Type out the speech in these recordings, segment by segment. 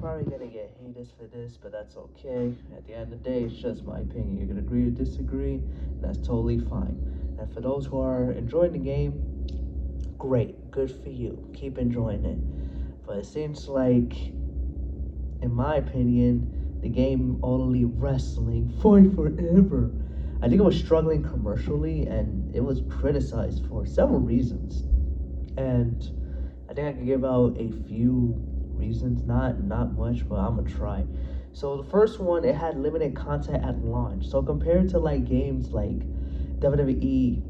probably gonna get hated for this, but that's okay. At the end of the day, it's just my opinion. You can agree or disagree, and that's totally fine. And for those who are enjoying the game, great, good for you. Keep enjoying it. But it seems like, in my opinion, the game Only Wrestling for forever. I think it was struggling commercially, and it was criticized for several reasons. And I think I can give out a few reasons, not much, but I'm gonna try. So the first one, it had limited content at launch. So compared to like games like WWE,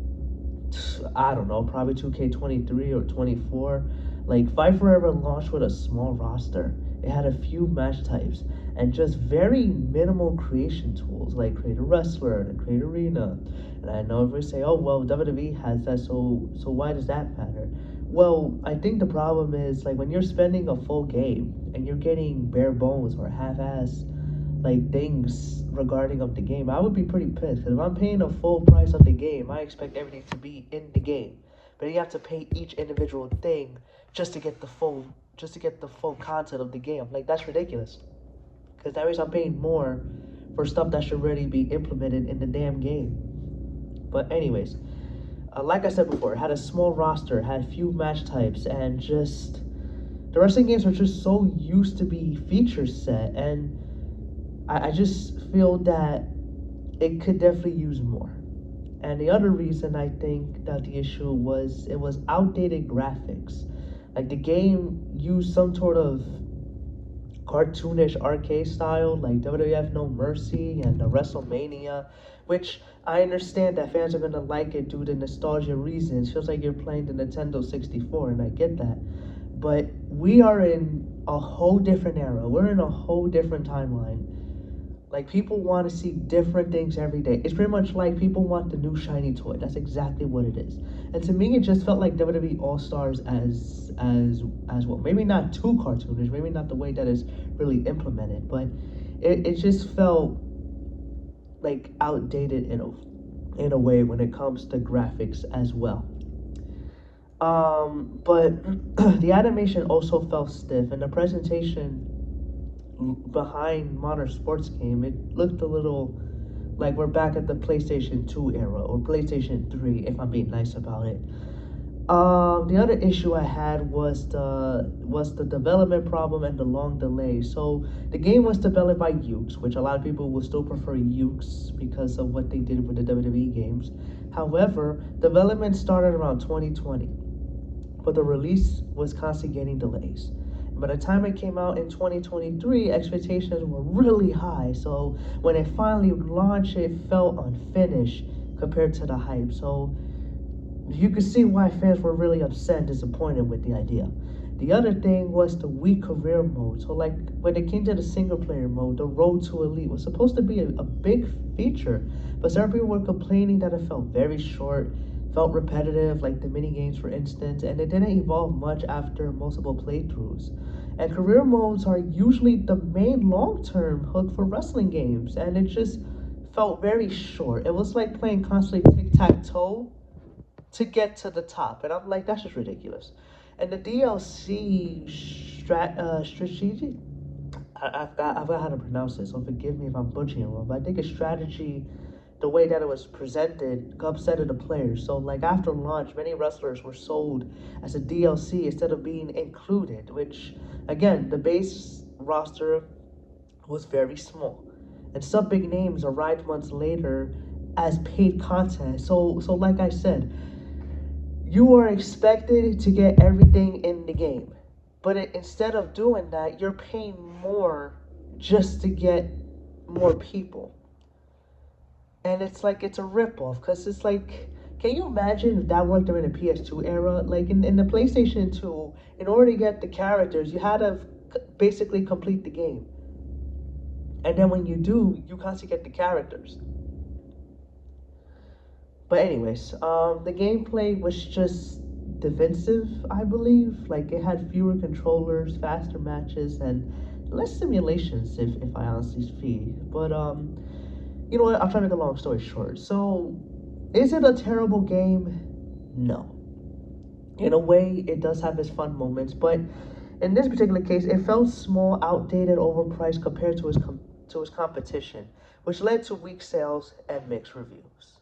I don't know, probably 2K23 or 24, like Fight Forever launched with a small roster. It had a few match types and just very minimal creation tools like create a wrestler and create arena. And I know if we say, oh well, WWE has that, so why does that matter? Well, I think the problem is like when you're spending a full game and you're getting bare bones or half-ass like things regarding of the game, I would be pretty pissed. Because if I'm paying a full price of the game, I expect everything to be in the game. But you have to pay each individual thing just to get the full content of the game. Like that's ridiculous. Because that means I'm paying more for stuff that should already be implemented in the damn game. But anyways, like I said before, it had a small roster, had few match types, and just the wrestling games are just so used to be feature set, and I just feel that it could definitely use more. And the other reason I think that the issue was it was outdated graphics. Like the game used some sort of cartoonish arcade style like WWF No Mercy and the WrestleMania, which I understand that fans are gonna like it due to nostalgia reasons. It feels like you're playing the Nintendo 64, and I get that. But we are in a whole different era. We're in a whole different timeline. Like people want to see different things every day. It's pretty much like people want the new shiny toy. That's exactly what it is. And to me, it just felt like WWE All Stars as well. Maybe not too cartoonish. Maybe not the way that is really implemented, but it just felt like outdated in a way when it comes to graphics as well. But the animation also felt stiff, and the presentation behind modern sports game, it looked a little like we're back at the PlayStation 2 era or PlayStation 3, if I'm being nice about it. The other issue I had was the development problem and the long delay. So the game was developed by Ukes, which a lot of people will still prefer Ukes because of what they did with the WWE games. However, development started around 2020, but the release was constantly getting delays. By the time it came out in 2023, expectations were really high. So when it finally launched, it felt unfinished compared to the hype. So you could see why fans were really upset and disappointed with the idea. The other thing was the weak career mode. So like when it came to the single player mode, the Road to Elite was supposed to be a big feature, but several people were complaining that it felt very short, felt repetitive, like the mini games for instance, and it didn't evolve much after multiple playthroughs. And career modes are usually the main long-term hook for wrestling games, and it just felt very short. It was like playing constantly tic-tac-toe to get to the top, and I'm like, that's just ridiculous. And the DLC strategic, I forgot how to pronounce it, so forgive me if I'm butchering it wrong, but I think a strategy, the way that it was presented, upset the players. So like after launch, many wrestlers were sold as a DLC instead of being included, which again, the base roster was very small. And some big names arrived months later as paid content. So like I said, you are expected to get everything in the game. But instead of doing that, you're paying more just to get more people. And it's like it's a ripoff because it's like, can you imagine if that worked during the PS2 era? Like in the PlayStation 2, in order to get the characters, you had to basically complete the game. And then when you do, you constantly get the characters. But anyways, the gameplay was just defensive, I believe. Like it had fewer controllers, faster matches, and less simulations, if I honestly speak. But you know what? I'm trying to make a long story short. So, is it a terrible game? No. In a way, it does have its fun moments, but In this particular case, it felt small, outdated, overpriced compared to to its competition, which led to weak sales and mixed reviews.